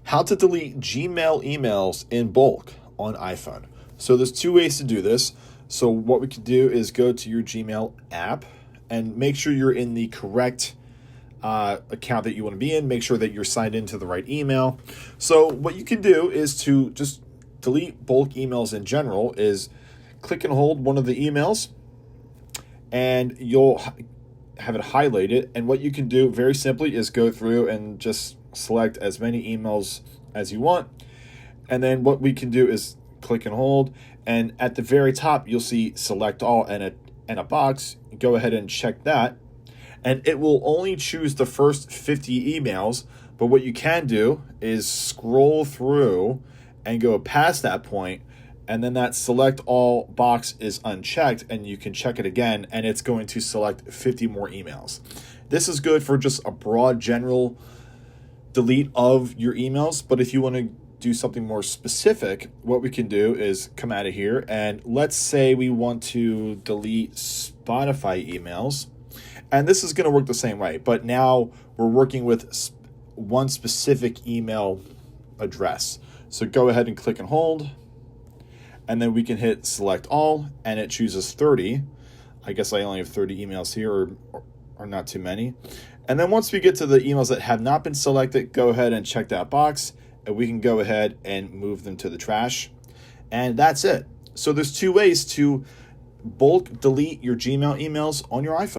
How to delete Gmail emails in bulk on iPhone. So there's two ways to do this. So what we can do is go to your Gmail app and make sure you're in the correct account that you want to be in. Make sure that you're signed into the right email. So what you can do is to just delete bulk emails in general is click and hold one of the emails and you'll have it highlighted. And what you can do very simply is go through and just select as many emails as you want. And then what we can do is click and hold. And at the very top, you'll see select all and a box. Go ahead and check that. And it will only choose the first 50 emails. But what you can do is scroll through and go past that point, and then that select all box is unchecked, and you can check it again, and it's going to select 50 more emails. This is good for just a broad general delete of your emails, but if you want to do something more specific, what we can do is come out of here, and let's say we want to delete Spotify emails, and this is going to work the same way, but now we're working with one specific email address. So go ahead and click and hold, and then we can hit select all, and it chooses 30. I guess I only have 30 emails here, or not too many. And then once we get to the emails that have not been selected, go ahead and check that box, and we can go ahead and move them to the trash. And that's it. So there's two ways to bulk delete your Gmail emails on your iPhone.